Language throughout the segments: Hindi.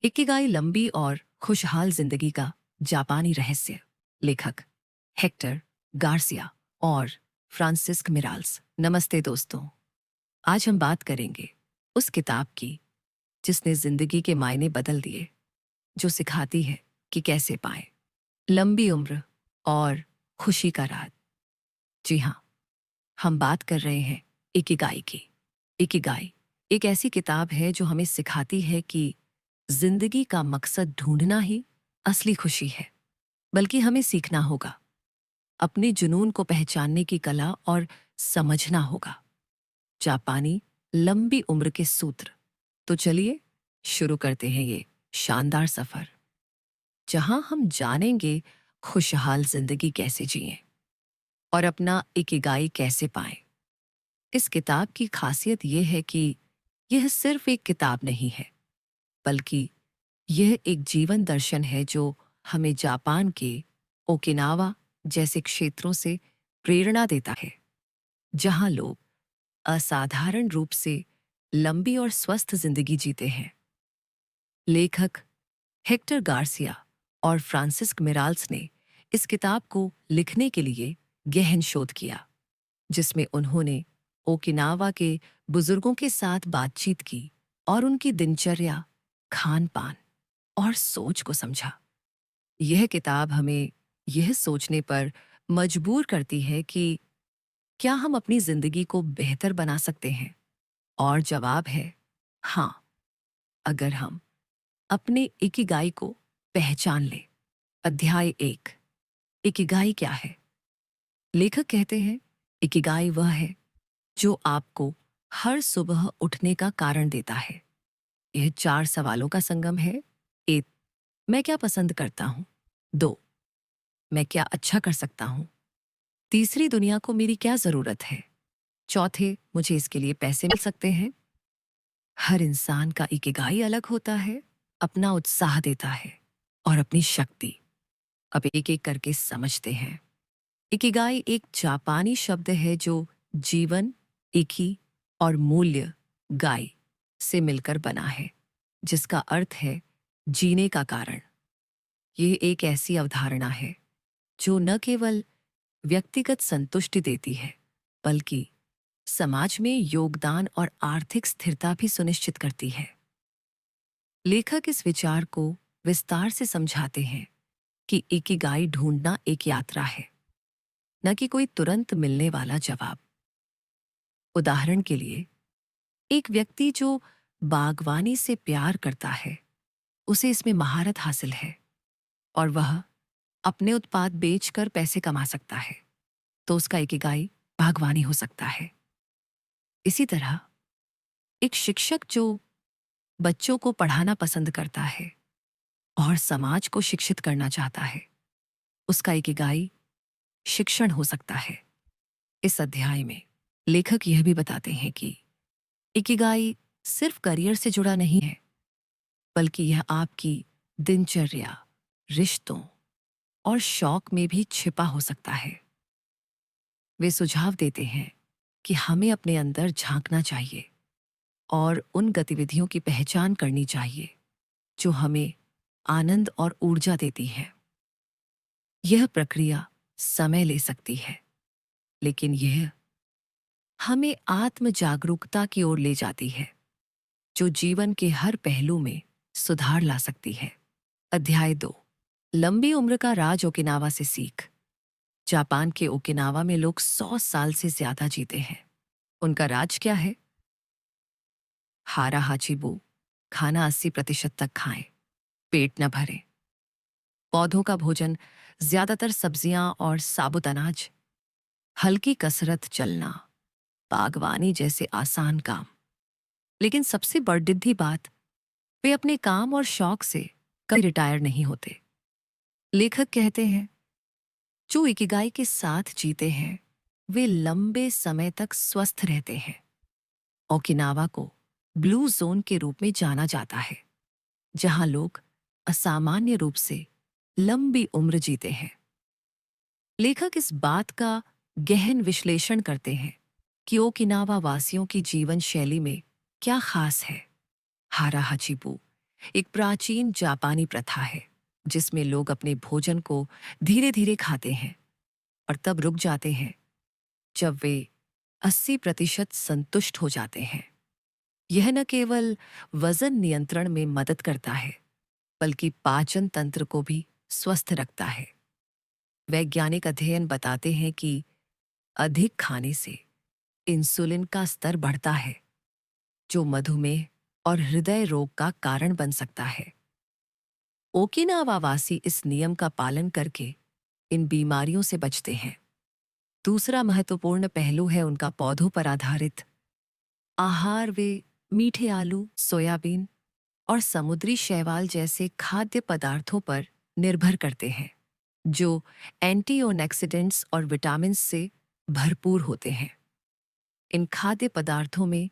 इकिगाई लंबी और खुशहाल जिंदगी का जापानी रहस्य। लेखक हेक्टर गार्सिया और फ्रांसिस्क मिराल्स। नमस्ते दोस्तों, आज हम बात करेंगे उस किताब की जिसने जिंदगी के मायने बदल दिए, जो सिखाती है कि कैसे पाएं लंबी उम्र और खुशी का राज। जी हाँ, हम बात कर रहे हैं इकिगाई की। इकिगाई एक ऐसी किताब है जो हमें सिखाती है कि जिंदगी का मकसद ढूंढना ही असली खुशी है, बल्कि हमें सीखना होगा, अपने जुनून को पहचानने की कला और समझना होगा जापानी लंबी उम्र के सूत्र। तो चलिए शुरू करते हैं ये शानदार सफर, जहां हम जानेंगे खुशहाल जिंदगी कैसे जिएं और अपना इकिगाई कैसे पाएं। इस किताब की खासियत यह है कि यह सिर्फ एक किताब नहीं है, बल्कि यह एक जीवन दर्शन है जो हमें जापान के ओकिनावा जैसे क्षेत्रों से प्रेरणा देता है, जहां लोग असाधारण रूप से लंबी और स्वस्थ जिंदगी जीते हैं। लेखक हेक्टर गार्सिया और फ्रांसिस्क मिराल्स ने इस किताब को लिखने के लिए गहन शोध किया, जिसमें उन्होंने ओकिनावा के बुजुर्गों के साथ बातचीत की और उनकी दिनचर्या, खान पान और सोच को समझा। यह किताब हमें यह सोचने पर मजबूर करती है कि क्या हम अपनी जिंदगी को बेहतर बना सकते हैं, और जवाब है हाँ, अगर हम अपने इकिगाई को पहचान लें। अध्याय 1। इकिगाई क्या है? लेखक कहते हैं, इकिगाई वह है जो आपको हर सुबह उठने का कारण देता है। यह 4 सवालों का संगम है। 1, मैं क्या पसंद करता हूं? 2, मैं क्या अच्छा कर सकता हूं? तीसरी, दुनिया को मेरी क्या जरूरत है? चौथे, मुझे इसके लिए पैसे मिल सकते हैं? हर इंसान का इकिगाई अलग होता है, अपना उत्साह देता है और अपनी शक्ति। अब एक एक करके समझते हैं। इकिगाई एक जापानी शब्द है जो जीवन, इकी और मूल्य, गाई से मिलकर बना है, जिसका अर्थ है जीने का कारण। ये एक ऐसी अवधारणा है जो न केवल व्यक्तिगत संतुष्टि देती है, बल्कि समाज में योगदान और आर्थिक स्थिरता भी सुनिश्चित करती है। लेखक इस विचार को विस्तार से समझाते हैं कि इकिगाई ढूंढना एक यात्रा है, न कि कोई तुरंत मिलने वाला जवाब। उदाहरण के लिए, एक व्यक्ति जो बागवानी से प्यार करता है, उसे इसमें महारत हासिल है और वह अपने उत्पाद बेचकर पैसे कमा सकता है, तो उसका इकिगाई बागवानी हो सकता है। इसी तरह एक शिक्षक जो बच्चों को पढ़ाना पसंद करता है और समाज को शिक्षित करना चाहता है, उसका इकिगाई शिक्षण हो सकता है। इस अध्याय में लेखक यह भी बताते हैं कि इकिगाई सिर्फ करियर से जुड़ा नहीं है, बल्कि यह आपकी दिनचर्या, रिश्तों और शौक में भी छिपा हो सकता है। वे सुझाव देते हैं कि हमें अपने अंदर झांकना चाहिए और उन गतिविधियों की पहचान करनी चाहिए जो हमें आनंद और ऊर्जा देती है। यह प्रक्रिया समय ले सकती है, लेकिन यह हमें आत्म जागरूकता की ओर ले जाती है, जो जीवन के हर पहलू में सुधार ला सकती है। अध्याय 2। लंबी उम्र का राज। ओकिनावा से सीख। जापान के ओकिनावा में लोग 100 साल से ज्यादा जीते हैं। उनका राज क्या है? हारा हाचिबू, खाना 80% तक खाएं, पेट न भरे। पौधों का भोजन, ज्यादातर सब्जियां और साबुत अनाज। हल्की कसरत, चलना, बागवानी जैसे आसान काम। लेकिन सबसे बड़िद्धी बात, वे अपने काम और शौक से कभी रिटायर नहीं होते। लेखक कहते हैं, जो इकिगाई के साथ जीते हैं, वे लंबे समय तक स्वस्थ रहते हैं। ओकिनावा को ब्लू जोन के रूप में जाना जाता है, जहां लोग असामान्य रूप से लंबी उम्र जीते हैं। लेखक इस बात का गहन विश्लेषण करते हैं कि ओकिनावा वासियों की जीवन शैली में क्या खास है। हारा हाचिबू एक प्राचीन जापानी प्रथा है जिसमें लोग अपने भोजन को धीरे धीरे खाते हैं और तब रुक जाते हैं जब वे 80% संतुष्ट हो जाते हैं। यह न केवल वजन नियंत्रण में मदद करता है बल्कि पाचन तंत्र को भी स्वस्थ रखता है। वैज्ञानिक अध्ययन बताते हैं कि अधिक खाने से इंसुलिन का स्तर बढ़ता है जो मधुमेह और हृदय रोग का कारण बन सकता है। ओकिनावावासी इस नियम का पालन करके इन बीमारियों से बचते हैं। दूसरा महत्वपूर्ण पहलू है उनका पौधों पर आधारित आहार। वे मीठे आलू, सोयाबीन और समुद्री शैवाल जैसे खाद्य पदार्थों पर निर्भर करते हैं जो एंटीऑक्सीडेंट्स और विटामिन से भरपूर होते हैं। इन खाद्य पदार्थों में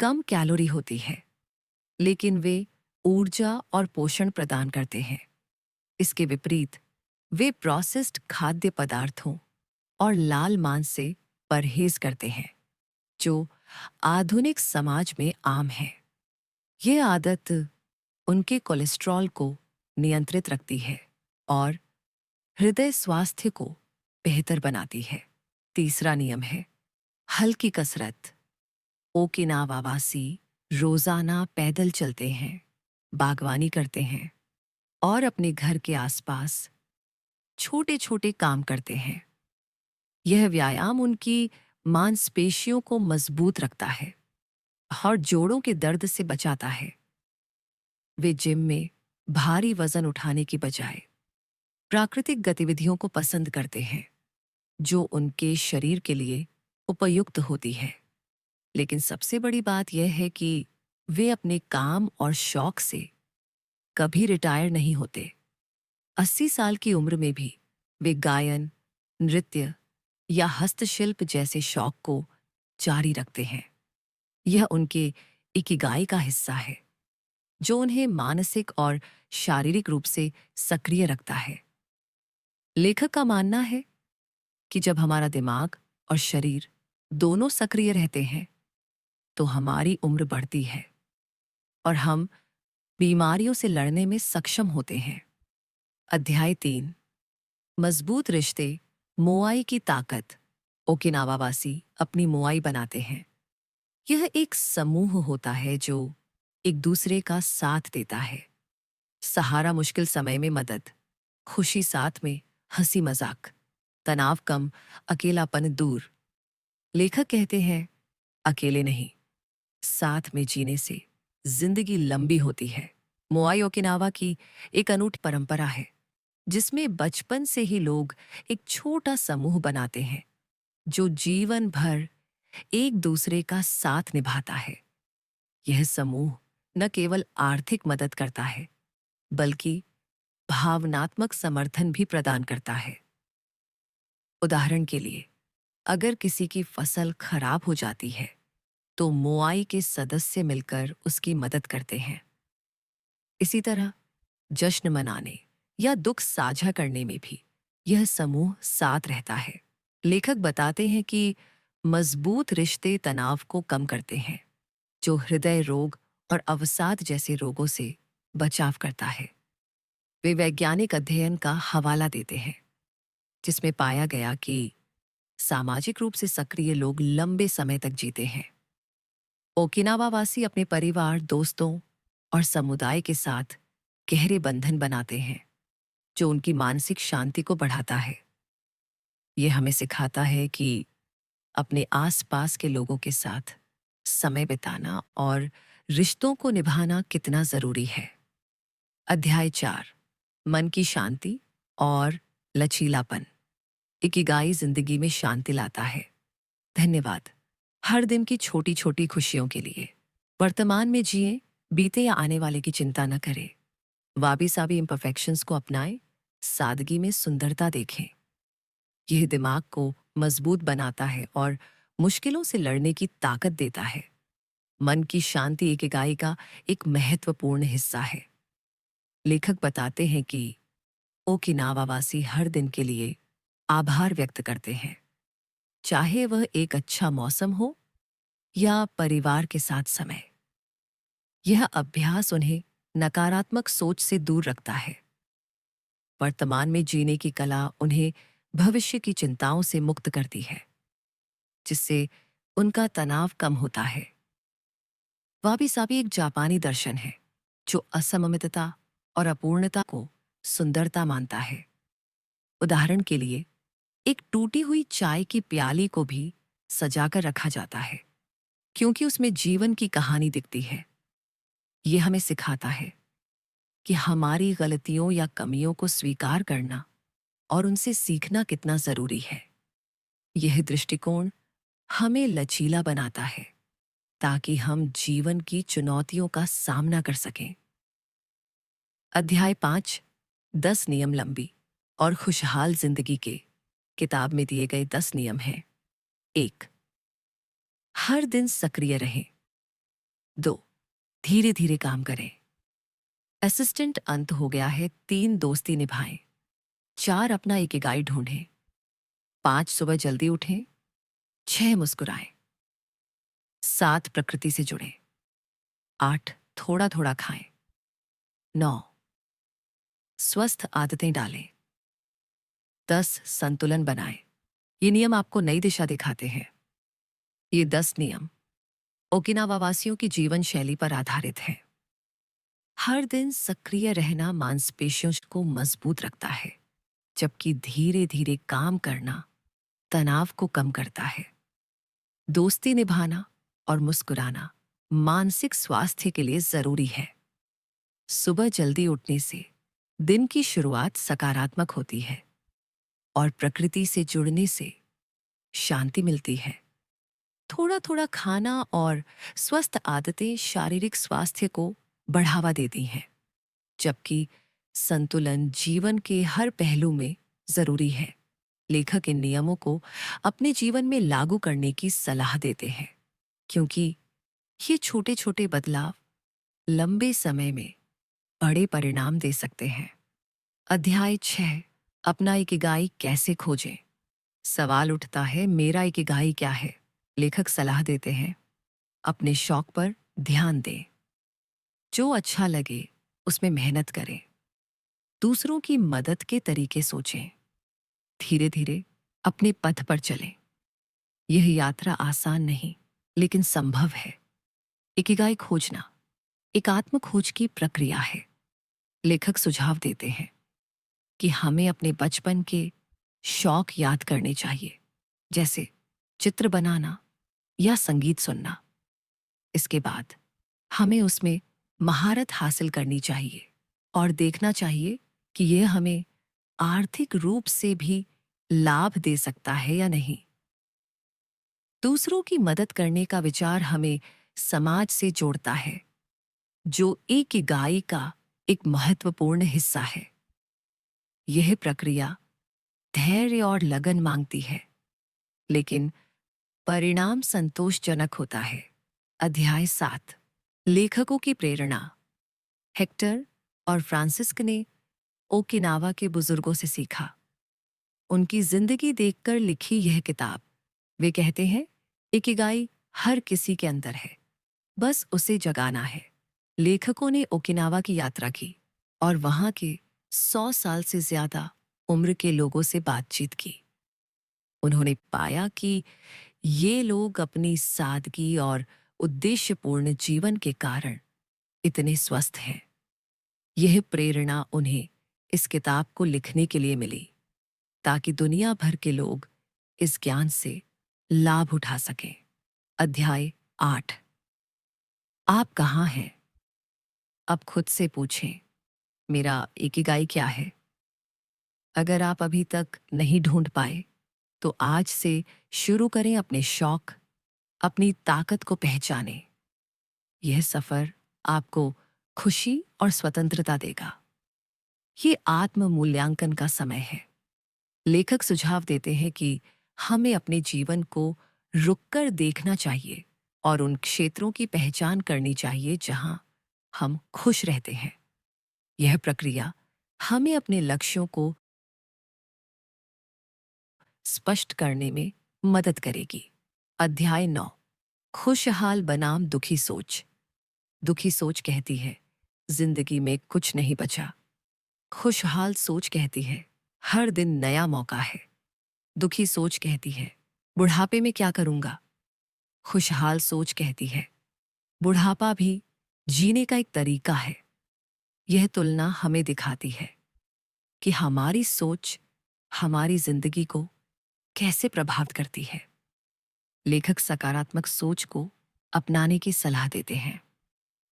कम कैलोरी होती है लेकिन वे ऊर्जा और पोषण प्रदान करते हैं। इसके विपरीत वे प्रोसेस्ड खाद्य पदार्थों और लाल मांस से परहेज करते हैं जो आधुनिक समाज में आम है। यह आदत उनके कोलेस्ट्रॉल को नियंत्रित रखती है और हृदय स्वास्थ्य को बेहतर बनाती है। तीसरा नियम है हल्की कसरत। ओकिनावावासी रोजाना पैदल चलते हैं, बागवानी करते हैं और अपने घर के आसपास छोटे छोटे काम करते हैं। यह व्यायाम उनकी मांसपेशियों को मजबूत रखता है और जोड़ों के दर्द से बचाता है। वे जिम में भारी वजन उठाने की बजाय प्राकृतिक गतिविधियों को पसंद करते हैं जो उनके शरीर के लिए उपयुक्त होती है। लेकिन सबसे बड़ी बात यह है कि वे अपने काम और शौक से कभी रिटायर नहीं होते। 80 साल की उम्र में भी वे गायन, नृत्य या हस्तशिल्प जैसे शौक को जारी रखते हैं। यह उनके इकिगाई का हिस्सा है जो उन्हें मानसिक और शारीरिक रूप से सक्रिय रखता है। लेखक का मानना है कि जब हमारा दिमाग और शरीर दोनों सक्रिय रहते हैं तो हमारी उम्र बढ़ती है और हम बीमारियों से लड़ने में सक्षम होते हैं। अध्याय 3 मजबूत रिश्ते, मोआई की ताकत। ओकिनावावासी अपनी मोआई बनाते हैं। यह एक समूह होता है जो एक दूसरे का साथ देता है। सहारा मुश्किल समय में मदद, खुशी साथ में, हंसी मजाक, तनाव कम, अकेलापन दूर। लेखक कहते हैं अकेले नहीं, साथ में जीने से जिंदगी लंबी होती है। मोआई ओकिनावा की एक अनूठी परंपरा है जिसमें बचपन से ही लोग एक छोटा समूह बनाते हैं जो जीवन भर एक दूसरे का साथ निभाता है। यह समूह न केवल आर्थिक मदद करता है बल्कि भावनात्मक समर्थन भी प्रदान करता है। उदाहरण के लिए, अगर किसी की फसल खराब हो जाती है तो मोआई के सदस्य मिलकर उसकी मदद करते हैं। इसी तरह जश्न मनाने या दुख साझा करने में भी यह समूह साथ रहता है। लेखक बताते हैं कि मजबूत रिश्ते तनाव को कम करते हैं जो हृदय रोग और अवसाद जैसे रोगों से बचाव करता है। वे वैज्ञानिक अध्ययन का हवाला देते हैं जिसमें पाया गया कि सामाजिक रूप से सक्रिय लोग लंबे समय तक जीते हैं। ओकिनावावासी अपने परिवार, दोस्तों और समुदाय के साथ गहरे बंधन बनाते हैं जो उनकी मानसिक शांति को बढ़ाता है। यह हमें सिखाता है कि अपने आसपास के लोगों के साथ समय बिताना और रिश्तों को निभाना कितना जरूरी है। अध्याय 4 मन की शांति और लचीलापन। इकिगाई जिंदगी में शांति लाता है। धन्यवाद हर दिन की छोटी छोटी खुशियों के लिए। वर्तमान में जिए, बीते या आने वाले की चिंता न करें। वाबी साबी इम्परफेक्शंस को अपनाएं, सादगी में सुंदरता देखें। यह दिमाग को मजबूत बनाता है और मुश्किलों से लड़ने की ताकत देता है। मन की शांति इकिगाई का एक महत्वपूर्ण हिस्सा है। लेखक बताते हैं कि ओकिनावावासी हर दिन के लिए आभार व्यक्त करते हैं, चाहे वह एक अच्छा मौसम हो या परिवार के साथ समय। यह अभ्यास उन्हें नकारात्मक सोच से दूर रखता है। वर्तमान में जीने की कला उन्हें भविष्य की चिंताओं से मुक्त करती है, जिससे उनका तनाव कम होता है। वाबी साबी एक जापानी दर्शन है जो असममितता और अपूर्णता को सुंदरता मानता है। उदाहरण के लिए, एक टूटी हुई चाय की प्याली को भी सजाकर रखा जाता है क्योंकि उसमें जीवन की कहानी दिखती है। यह हमें सिखाता है कि हमारी गलतियों या कमियों को स्वीकार करना और उनसे सीखना कितना जरूरी है। यह दृष्टिकोण हमें लचीला बनाता है ताकि हम जीवन की चुनौतियों का सामना कर सकें। अध्याय 5, 10 नियम लंबी और खुशहाल जिंदगी के किताब में दिए गए 10 नियम हैं। 1, हर दिन सक्रिय रहें। 2, धीरे धीरे काम करें। असिस्टेंट अंत हो गया है। 3, दोस्ती निभाएं। 4, अपना इकिगाई ढूंढें। 5, सुबह जल्दी उठें। 6, मुस्कुराएं। 7, प्रकृति से जुड़ें। 8, थोड़ा थोड़ा खाएं। 9, स्वस्थ आदतें डालें। 10, संतुलन बनाएं। ये नियम आपको नई दिशा दिखाते हैं। ये 10 नियम ओकिनावा वासियों की जीवन शैली पर आधारित हैं। हर दिन सक्रिय रहना मांसपेशियों को मजबूत रखता है, जबकि धीरे धीरे काम करना तनाव को कम करता है। दोस्ती निभाना और मुस्कुराना मानसिक स्वास्थ्य के लिए जरूरी है। सुबह जल्दी उठने से दिन की शुरुआत सकारात्मक होती है और प्रकृति से जुड़ने से शांति मिलती है। थोड़ा थोड़ा खाना और स्वस्थ आदतें शारीरिक स्वास्थ्य को बढ़ावा देती हैं, जबकि संतुलन जीवन के हर पहलू में जरूरी है। लेखक इन नियमों को अपने जीवन में लागू करने की सलाह देते हैं क्योंकि ये छोटे छोटे बदलाव लंबे समय में बड़े परिणाम दे सकते हैं। अध्याय 6, अपना इकिगाई कैसे खोजें। सवाल उठता है, मेरा इकिगाई क्या है? लेखक सलाह देते हैं, अपने शौक पर ध्यान दें। जो अच्छा लगे उसमें मेहनत करें। दूसरों की मदद के तरीके सोचें। धीरे धीरे अपने पथ पर चलें। यह यात्रा आसान नहीं, लेकिन संभव है। इकिगाई खोजना एक आत्म खोज की प्रक्रिया है। लेखक सुझाव देते हैं कि हमें अपने बचपन के शौक याद करने चाहिए, जैसे चित्र बनाना या संगीत सुनना। इसके बाद हमें उसमें महारत हासिल करनी चाहिए और देखना चाहिए कि यह हमें आर्थिक रूप से भी लाभ दे सकता है या नहीं। दूसरों की मदद करने का विचार हमें समाज से जोड़ता है, जो इकिगाई का एक महत्वपूर्ण हिस्सा है। यह प्रक्रिया धैर्य और लगन मांगती है, लेकिन परिणाम संतोषजनक होता है। अध्याय 7, लेखकों की प्रेरणा। हेक्टर और फ्रांसिस्क ने ओकिनावा के बुजुर्गों से सीखा। उनकी जिंदगी देखकर लिखी यह किताब। वे कहते हैं, इकिगाई हर किसी के अंदर है, बस उसे जगाना है। लेखकों ने ओकिनावा की यात्रा की और वहां के 100 साल से ज्यादा उम्र के लोगों से बातचीत की। उन्होंने पाया कि ये लोग अपनी सादगी और उद्देश्यपूर्ण जीवन के कारण इतने स्वस्थ हैं। यह प्रेरणा उन्हें इस किताब को लिखने के लिए मिली ताकि दुनिया भर के लोग इस ज्ञान से लाभ उठा सकें। अध्याय 8, आप कहाँ हैं? अब खुद से पूछें, मेरा इकिगाई क्या है? अगर आप अभी तक नहीं ढूंढ पाए तो आज से शुरू करें। अपने शौक, अपनी ताकत को पहचानें। यह सफर आपको खुशी और स्वतंत्रता देगा। ये आत्म मूल्यांकन का समय है। लेखक सुझाव देते हैं कि हमें अपने जीवन को रुककर देखना चाहिए और उन क्षेत्रों की पहचान करनी चाहिए जहां हम खुश रहते हैं। यह प्रक्रिया हमें अपने लक्ष्यों को स्पष्ट करने में मदद करेगी। अध्याय 9, खुशहाल बनाम दुखी सोच। दुखी सोच कहती है, जिंदगी में कुछ नहीं बचा। खुशहाल सोच कहती है हर दिन नया मौका है। दुखी सोच कहती है बुढ़ापे में क्या करूंगा। खुशहाल सोच कहती है बुढ़ापा भी जीने का एक तरीका है। यह तुलना हमें दिखाती है कि हमारी सोच हमारी जिंदगी को कैसे प्रभावित करती है। लेखक सकारात्मक सोच को अपनाने की सलाह देते हैं।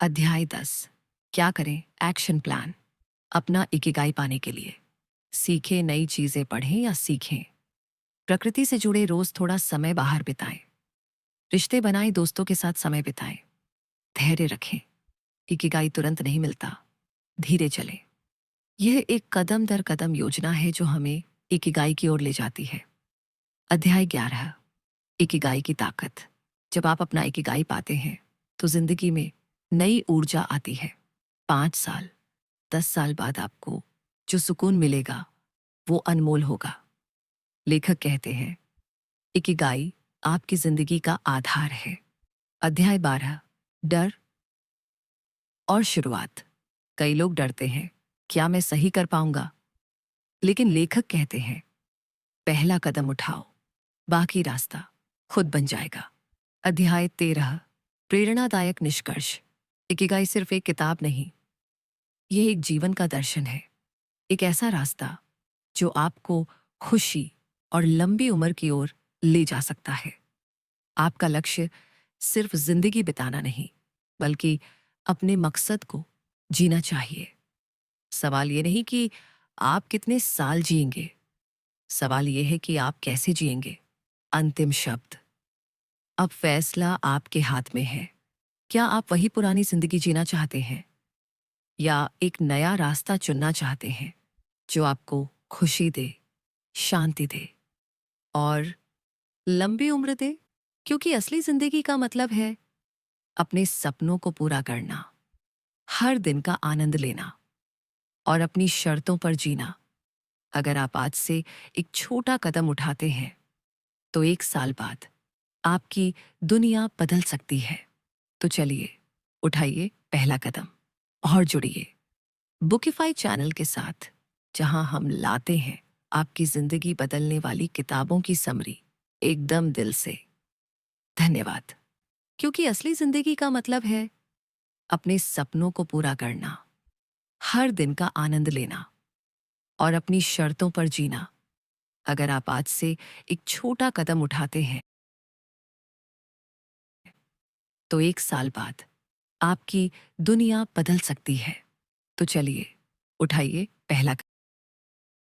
अध्याय 10, क्या करें? Action plan. अपना इकिगाई पाने के लिए सीखें, नई चीजें पढ़ें या सीखें। प्रकृति से जुड़े रोज थोड़ा समय बाहर बिताएं। रिश्ते बनाएं, दोस्तों के साथ समय बिताएं। धैर्य रखें, इकिगाई तुरंत नहीं मिलता, धीरे चलें। यह एक कदम दर कदम योजना है जो हमें इकिगाई की ओर ले जाती है। अध्याय 11, इकिगाई की ताकत। जब आप अपना इकिगाई पाते हैं तो जिंदगी में नई ऊर्जा आती है। 5 साल 10 साल बाद आपको जो सुकून मिलेगा वो अनमोल होगा। लेखक कहते हैं इकिगाई आपकी जिंदगी का आधार है। अध्याय 12, डर और शुरुआत। कई लोग डरते हैं, क्या मैं सही कर पाऊंगा? लेकिन लेखक कहते हैं पहला कदम उठाओ, बाकी रास्ता खुद बन जाएगा। अध्याय 13, प्रेरणादायक निष्कर्ष। इकिगाई सिर्फ एक किताब नहीं, यह एक जीवन का दर्शन है। एक ऐसा रास्ता जो आपको खुशी और लंबी उम्र की ओर ले जा सकता है। आपका लक्ष्य सिर्फ जिंदगी बिताना नहीं, बल्कि अपने मकसद को जीना चाहिए। सवाल ये नहीं कि आप कितने साल जिएंगे, सवाल यह है कि आप कैसे जिएंगे। अंतिम शब्द, अब फैसला आपके हाथ में है। क्या आप वही पुरानी जिंदगी जीना चाहते हैं या एक नया रास्ता चुनना चाहते हैं जो आपको खुशी दे, शांति दे और लंबी उम्र दे? क्योंकि असली जिंदगी का मतलब है अपने सपनों को पूरा करना, हर दिन का आनंद लेना और अपनी शर्तों पर जीना। अगर आप आज से एक छोटा कदम उठाते हैं तो 1 साल बाद आपकी दुनिया बदल सकती है। तो चलिए, उठाइए पहला कदम और जुड़िए बुकिफाई चैनल के साथ, जहां हम लाते हैं आपकी जिंदगी बदलने वाली किताबों की समरी एकदम दिल से। धन्यवाद। क्योंकि असली जिंदगी का मतलब है अपने सपनों को पूरा करना, हर दिन का आनंद लेना और अपनी शर्तों पर जीना। अगर आप आज से एक छोटा कदम उठाते हैं तो 1 साल बाद आपकी दुनिया बदल सकती है। तो चलिए, उठाइए पहला कदम।